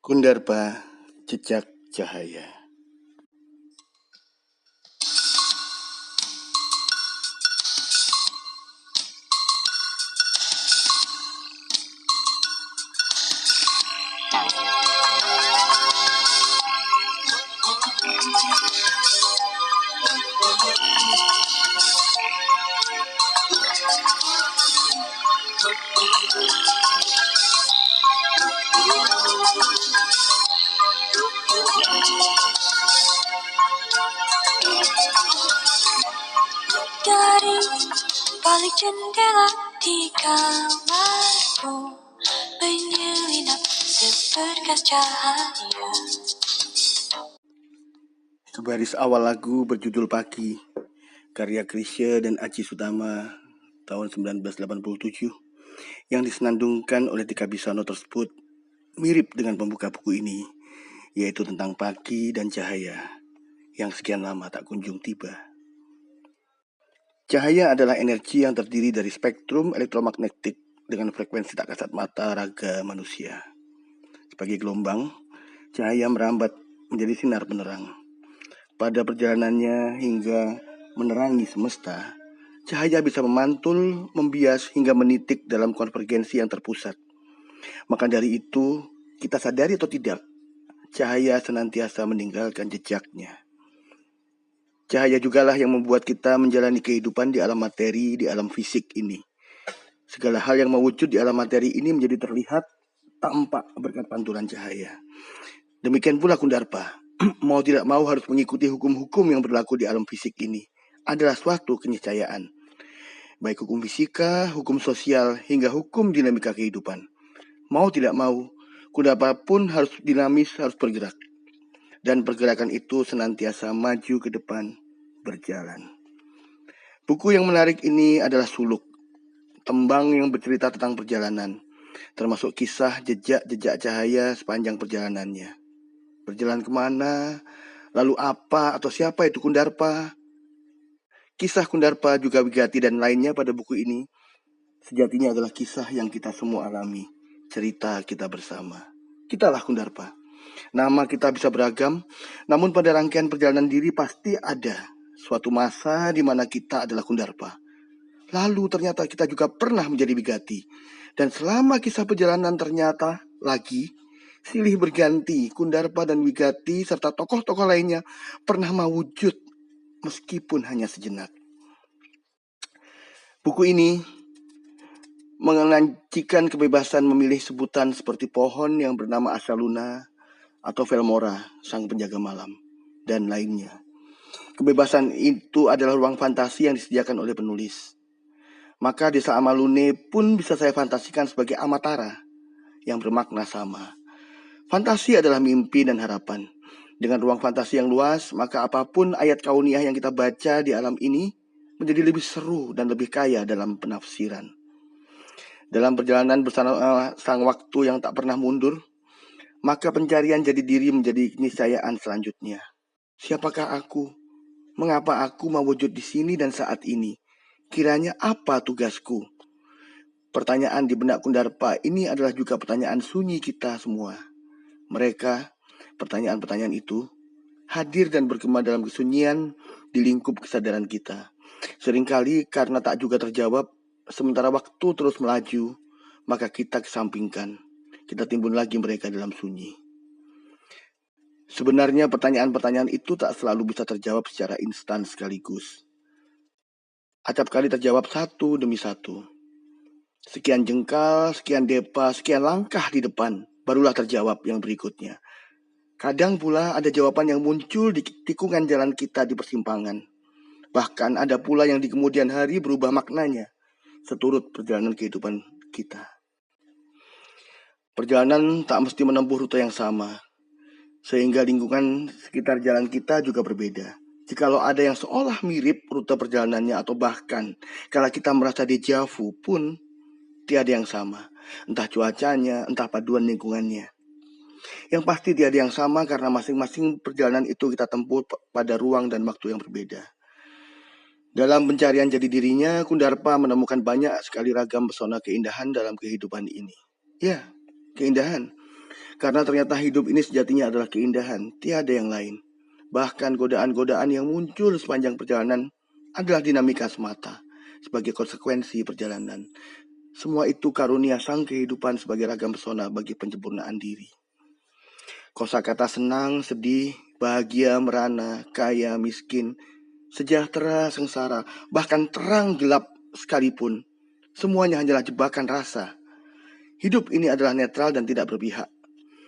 Kundarpa, Jejak Cahaya. Dari balik jendela di kamarku menyelinap seberkas cahaya. Sebaris awal lagu berjudul Pagi, karya Chrisye dan Aji Sutama tahun 1987, yang disenandungkan oleh Tika Bisano tersebut mirip dengan pembuka buku ini, yaitu tentang pagi dan cahaya yang sekian lama tak kunjung tiba. Cahaya adalah energi yang terdiri dari spektrum elektromagnetik dengan frekuensi tak kasat mata raga manusia. Sebagai gelombang, cahaya merambat menjadi sinar penerang. Pada perjalanannya hingga menerangi semesta, cahaya bisa memantul, membias hingga menitik dalam konvergensi yang terpusat. Maka dari itu, kita sadari atau tidak, cahaya senantiasa meninggalkan jejaknya. Cahaya jugalah yang membuat kita menjalani kehidupan di alam materi, di alam fisik ini. Segala hal yang mewujud di alam materi ini menjadi terlihat tampak berkat pantulan cahaya. Demikian pula Kundarpa, mau tidak mau harus mengikuti hukum-hukum yang berlaku di alam fisik ini. Adalah suatu keniscayaan. Baik hukum fisika, hukum sosial, hingga hukum dinamika kehidupan. Mau tidak mau, Kundarpa pun harus dinamis, harus bergerak. Dan pergerakan itu senantiasa maju ke depan, berjalan. Buku yang menarik ini adalah Suluk, tembang yang bercerita tentang perjalanan, termasuk kisah jejak-jejak cahaya sepanjang perjalanannya. Berjalan kemana, lalu apa atau siapa itu Kundarpa? Kisah Kundarpa juga Wigati dan lainnya pada buku ini sejatinya adalah kisah yang kita semua alami, cerita kita bersama. Kitalah Kundarpa. Nama kita bisa beragam, namun pada rangkaian perjalanan diri pasti ada suatu masa di mana kita adalah Kundarpa. Lalu ternyata kita juga pernah menjadi Wigati. Dan selama kisah perjalanan ternyata lagi silih berganti, Kundarpa dan Wigati serta tokoh-tokoh lainnya pernah mewujud meskipun hanya sejenak. Buku ini mengancikan kebebasan memilih sebutan seperti pohon yang bernama Asaluna atau Velmora, sang penjaga malam, dan lainnya. Kebebasan itu adalah ruang fantasi yang disediakan oleh penulis. Maka desa Amalune pun bisa saya fantasikan sebagai Amatara yang bermakna sama. Fantasi adalah mimpi dan harapan. Dengan ruang fantasi yang luas, maka apapun ayat kauniyah yang kita baca di alam ini menjadi lebih seru dan lebih kaya dalam penafsiran. Dalam perjalanan bersama sang waktu yang tak pernah mundur, maka pencarian jadi diri menjadi keniscayaan selanjutnya. Siapakah aku? Mengapa aku mewujud di sini dan saat ini? Kiranya apa tugasku? Pertanyaan di benak Kundarpa ini adalah juga pertanyaan sunyi kita semua. Mereka, pertanyaan-pertanyaan itu, hadir dan bergema dalam kesunyian di lingkup kesadaran kita. Seringkali karena tak juga terjawab, sementara waktu terus melaju, maka kita kesampingkan. Kita timbun lagi mereka dalam sunyi. Sebenarnya pertanyaan-pertanyaan itu tak selalu bisa terjawab secara instan sekaligus. Acap kali terjawab satu demi satu. Sekian jengkal, sekian depa, sekian langkah di depan, barulah terjawab yang berikutnya. Kadang pula ada jawaban yang muncul di tikungan jalan kita di persimpangan. Bahkan ada pula yang di kemudian hari berubah maknanya, seturut perjalanan kehidupan kita. Perjalanan tak mesti menempuh rute yang sama, sehingga lingkungan sekitar jalan kita juga berbeda. Jikalau ada yang seolah mirip rute perjalanannya atau bahkan kalau kita merasa deja vu pun tiada yang sama. Entah cuacanya, entah paduan lingkungannya. Yang pasti tiada yang sama karena masing-masing perjalanan itu kita tempuh pada ruang dan waktu yang berbeda. Dalam pencarian jati dirinya, Kundarpa menemukan banyak sekali ragam pesona keindahan dalam kehidupan ini. Ya, keindahan. Karena ternyata hidup ini sejatinya adalah keindahan, tiada yang lain. Bahkan godaan-godaan yang muncul sepanjang perjalanan adalah dinamika semata, sebagai konsekuensi perjalanan. Semua itu karunia sang kehidupan sebagai ragam pesona bagi penyempurnaan diri. Kosakata senang, sedih, bahagia, merana, kaya, miskin, sejahtera, sengsara, bahkan terang gelap sekalipun, semuanya hanyalah jebakan rasa. Hidup ini adalah netral dan tidak berpihak.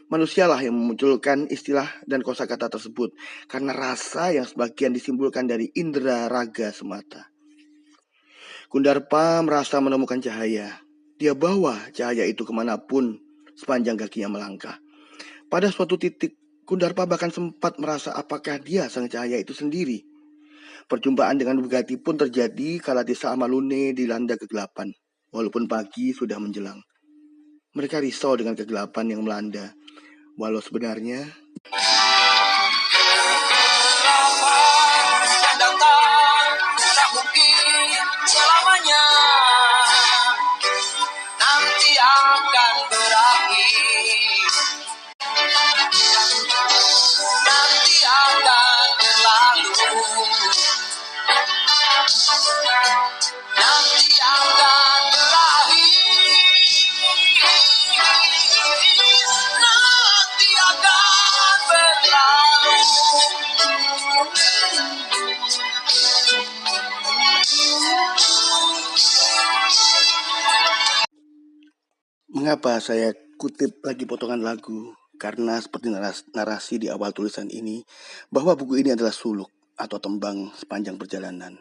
Manusialah yang memunculkan istilah dan kosakata tersebut karena rasa yang sebagian disimpulkan dari indera raga semata. Kundarpa merasa menemukan cahaya. Dia bawa cahaya itu kemanapun sepanjang kakinya melangkah. Pada suatu titik, Kundarpa bahkan sempat merasa apakah dia sang cahaya itu sendiri. Perjumpaan dengan Bugatti pun terjadi kala desa Amalune dilanda kegelapan, walaupun pagi sudah menjelang. Mereka risau dengan kegelapan yang melanda, walau sebenarnya tak mungkin selamanya, nanti akan berakhir, nanti akan berlalu, nanti akan berakhir, nanti akan berlalu. Mengapa saya kutip lagi potongan lagu? Karena seperti narasi di awal tulisan ini, bahwa buku ini adalah suluk atau tembang sepanjang perjalanan.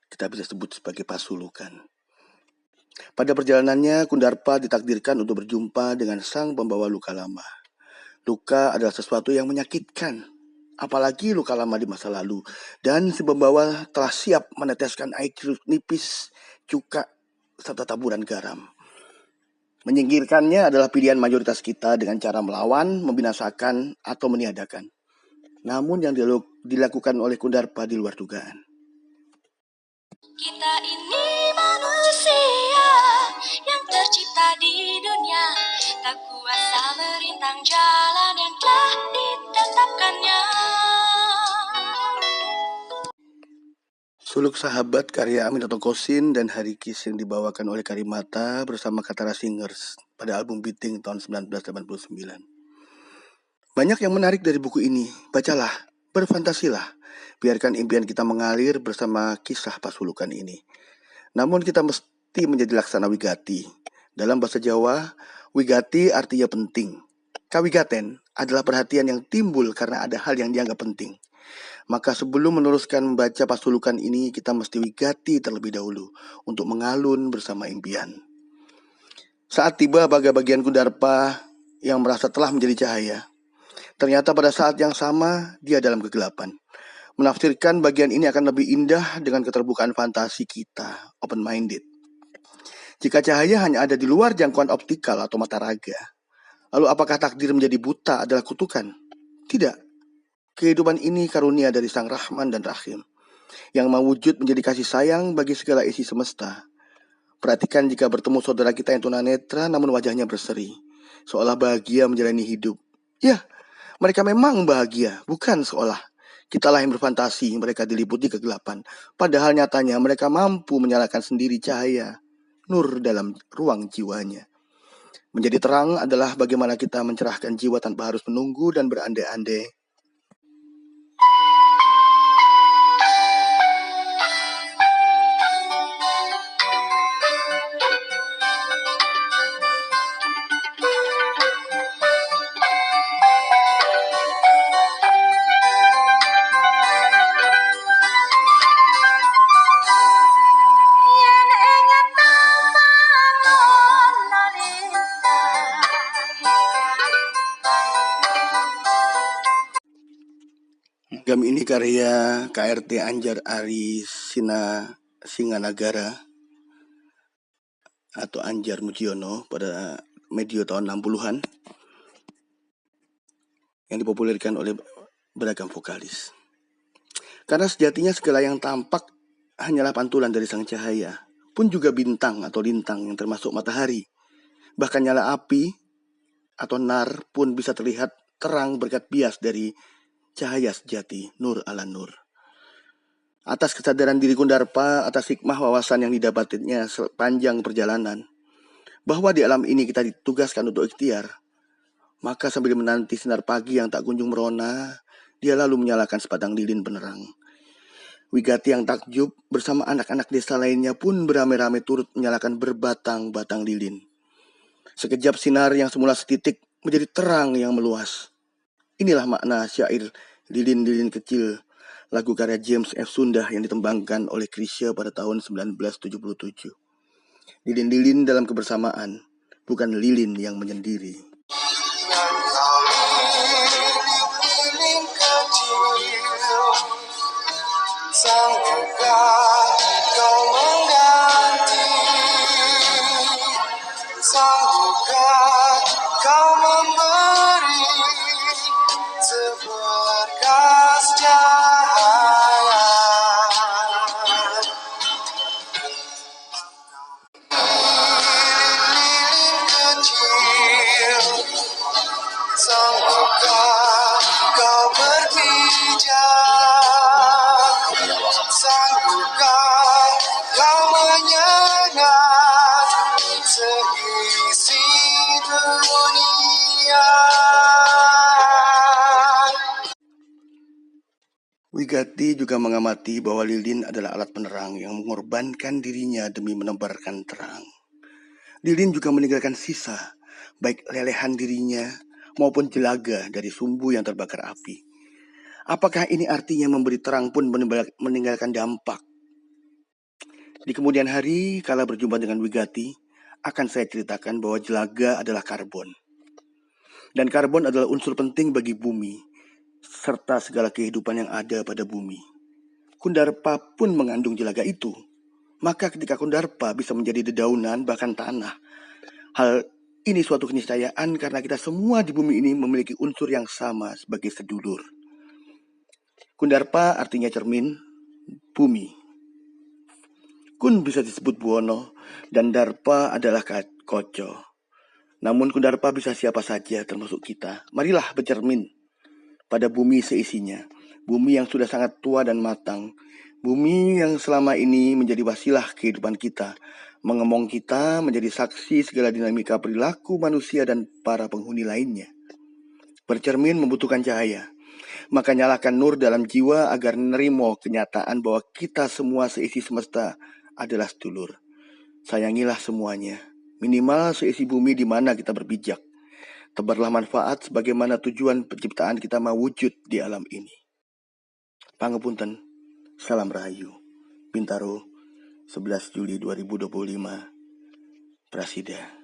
Kita bisa sebut sebagai pasulukan. Pada perjalanannya, Kundarpa ditakdirkan untuk berjumpa dengan sang pembawa luka lama. Luka adalah sesuatu yang menyakitkan, apalagi luka lama di masa lalu. Dan si pembawa telah siap meneteskan air jeruk nipis, cuka, serta taburan garam. Menyingkirkannya adalah pilihan mayoritas kita dengan cara melawan, membinasakan, atau meniadakan. Namun yang dilakukan oleh Kundarpa di luar dugaan. Kita ini manusia yang tercipta di dunia, tak kuasa merintang jalan yang telah ditetapkannya. Suluk Sahabat karya Aminato Kosin dan Harikis yang dibawakan oleh Karimata bersama Katara Singers pada album Beating tahun 1989. Banyak yang menarik dari buku ini. Bacalah, berfantasilah. Biarkan impian kita mengalir bersama kisah pasulukan ini. Namun kita mesti menjadi laksana wigati. Dalam bahasa Jawa, wigati artinya penting. Kawigaten adalah perhatian yang timbul karena ada hal yang dianggap penting. Maka sebelum meneruskan membaca pasulukan ini, kita mesti wigati terlebih dahulu untuk mengalun bersama impian. Saat tiba pada bagian Kundarpa yang merasa telah menjadi cahaya, ternyata pada saat yang sama dia dalam kegelapan. Menafsirkan bagian ini akan lebih indah dengan keterbukaan fantasi kita, open-minded. Jika cahaya hanya ada di luar jangkauan optikal atau mata raga, lalu apakah takdir menjadi buta adalah kutukan? Tidak. Kehidupan ini karunia dari Sang Rahman dan Rahim, yang mewujud menjadi kasih sayang bagi segala isi semesta. Perhatikan jika bertemu saudara kita yang tunanetra namun wajahnya berseri, seolah bahagia menjalani hidup. Ya, mereka memang bahagia, bukan seolah. Kitalah yang berfantasi mereka diliputi kegelapan, padahal nyatanya mereka mampu menyalakan sendiri cahaya, nur dalam ruang jiwanya. Menjadi terang adalah bagaimana kita mencerahkan jiwa tanpa harus menunggu dan berandai-andai. Gam ini karya KRT Anjar Ari Singanagara atau Anjar Mujiono pada medio tahun 60-an yang dipopulerkan oleh beragam vokalis. Karena sejatinya segala yang tampak hanyalah pantulan dari sang cahaya, pun juga bintang atau lintang yang termasuk matahari, bahkan nyala api atau nar pun bisa terlihat terang berkat bias dari cahaya sejati, nur ala nur. Atas kesadaran diri Kundarpa, atas hikmah wawasan yang didapatnya sepanjang perjalanan, bahwa di alam ini kita ditugaskan untuk ikhtiar, maka sambil menanti sinar pagi yang tak kunjung merona, dia lalu menyalakan sebatang lilin penerang. Wigati yang takjub bersama anak-anak desa lainnya pun beramai-ramai turut menyalakan berbatang-batang lilin. Sekejap sinar yang semula setitik menjadi terang yang meluas. Inilah makna syair Lilin-Lilin Kecil, lagu karya James F. Sundah yang ditembangkan oleh Chrisye pada tahun 1977. Lilin-lilin dalam kebersamaan, bukan lilin yang menyendiri. Lilin kecil, sanggupkah kau mengganti? Sanggupkah kau memberi seberkas cahaya? Lilin kecil, sanggupkah kau berpijak? Sanggupkah kau menyengat seisi dunia? Wigati juga mengamati bahwa lilin adalah alat penerang yang mengorbankan dirinya demi menebarkan terang. Lilin juga meninggalkan sisa, baik lelehan dirinya maupun jelaga dari sumbu yang terbakar api. Apakah ini artinya memberi terang pun meninggalkan dampak? Di kemudian hari, kala berjumpa dengan Wigati, akan saya ceritakan bahwa jelaga adalah karbon. Dan karbon adalah unsur penting bagi bumi, serta segala kehidupan yang ada pada bumi. Kundarpa pun mengandung jelaga itu. Maka ketika Kundarpa bisa menjadi dedaunan bahkan tanah, hal ini suatu keniscayaan karena kita semua di bumi ini memiliki unsur yang sama sebagai sedulur. Kundarpa artinya cermin, bumi. Kun bisa disebut buono, dan darpa adalah koco. Namun Kundarpa bisa siapa saja termasuk kita. Marilah bercermin pada bumi seisinya. Bumi yang sudah sangat tua dan matang. Bumi yang selama ini menjadi wasilah kehidupan kita. Mengemong kita menjadi saksi segala dinamika perilaku manusia dan para penghuni lainnya. Bercermin membutuhkan cahaya. Maka nyalakan nur dalam jiwa agar nerimo kenyataan bahwa kita semua seisi semesta adalah sedulur. Sayangilah semuanya. Minimal seisi bumi di mana kita berpijak. Tebarlah manfaat sebagaimana tujuan penciptaan kita mewujud di alam ini. Pangapunten, salam rahayu. Bintaro, 11 Juli 2025, Prasida.